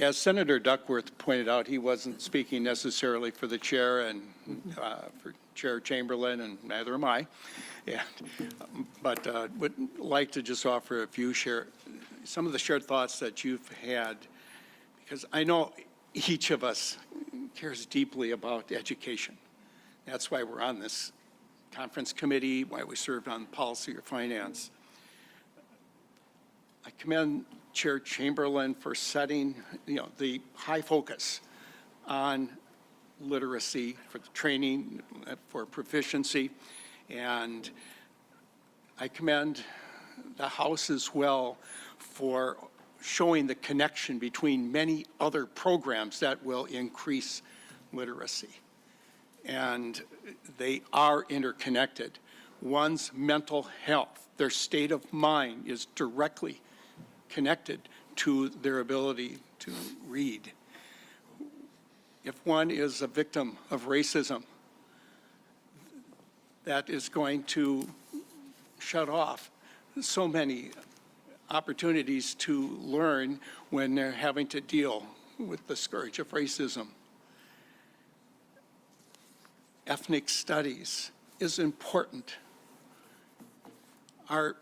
as Senator Duckworth pointed out, he wasn't speaking necessarily for the chair and for Chair Chamberlain, and neither am I. But would like to just offer a few some of the shared thoughts that you've had, because I know each of us cares deeply about education. That's why we're on this conference committee, why we served on policy or finance. I commend Chair Chamberlain for setting, the high focus on literacy, for the training, for proficiency, and I commend the House as well for showing the connection between many other programs that will increase literacy. And they are interconnected. One's mental health, their state of mind is directly connected to their ability to read. If one is a victim of racism, that is going to shut off so many opportunities to learn when they're having to deal with the scourge of racism. Ethnic studies is important. Our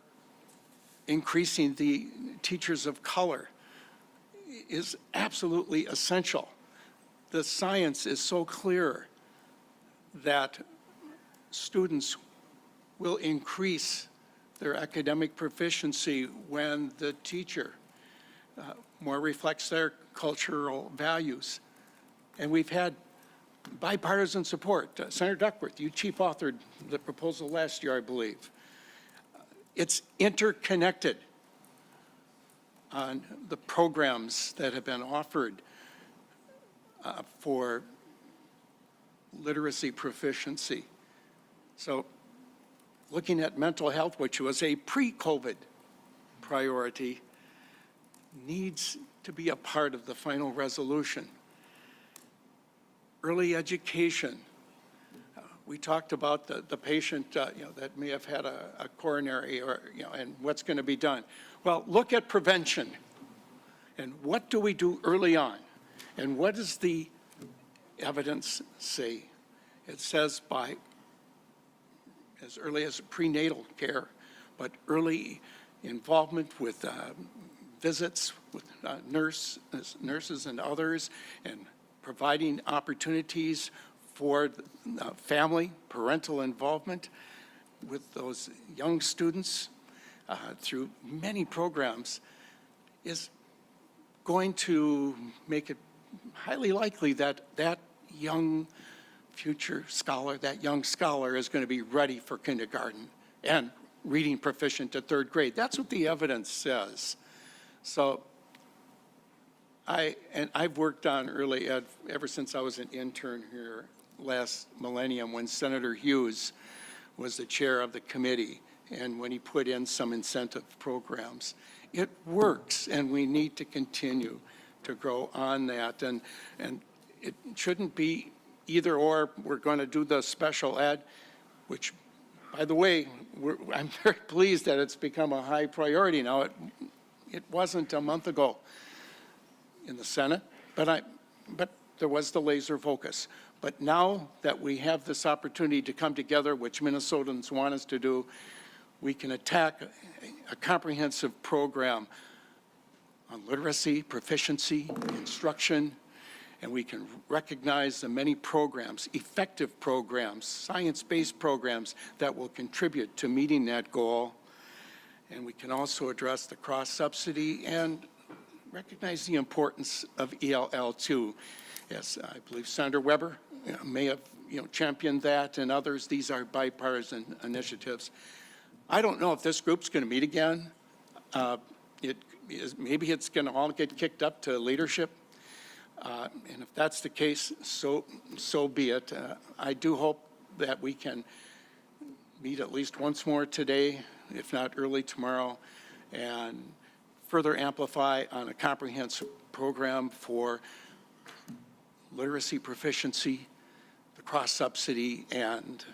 increasing the teachers of color is absolutely essential. The science is so clear that students will increase their academic proficiency when the teacher more reflects their cultural values. And we've had bipartisan support. Senator Duckworth, you chief authored the proposal last year, I believe. It's interconnected on the programs that have been offered for literacy proficiency. So looking at mental health, which was a pre-COVID priority, needs to be a part of the final resolution. Early education. We talked about the patient that may have had a coronary or, and what's going to be done. Well, look at prevention. And what do we do early on? And what does the evidence say? It says by as early as prenatal care, but early involvement with visits with nurses and others, and providing opportunities for family, parental involvement with those young students through many programs is going to make it highly likely that that young future scholar, that young scholar is going to be ready for kindergarten and reading proficient at third grade. That's what the evidence says. So I've worked on early ed ever since I was an intern here last millennium when Senator Hughes was the chair of the committee and when he put in some incentive programs. It works, and we need to continue to grow on that. And it shouldn't be either or. We're going to do the special ed, which, by the way, I'm very pleased that it's become a high priority now. It wasn't a month ago in the Senate, but there was the laser focus. But now that we have this opportunity to come together, which Minnesotans want us to do, we can attack a comprehensive program on literacy, proficiency, instruction, and we can recognize the many programs, effective programs, science-based programs that will contribute to meeting that goal. And we can also address the cross-subsidy and recognize the importance of ELL too. Yes, I believe Senator Weber may have championed that, and others. These are bipartisan initiatives. I don't know if this group's going to meet again. Maybe it's going to all get kicked up to leadership. And if that's the case, so be it. I do hope that we can meet at least once more today, if not early tomorrow, and further amplify on a comprehensive program for literacy proficiency, the cross-subsidy, and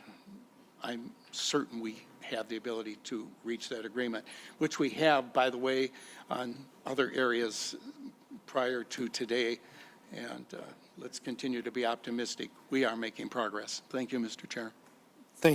I'm certain we have the ability to reach that agreement, which we have, by the way, on other areas prior to today, and let's continue to be optimistic. We are making progress. Thank you, Mr. Chair.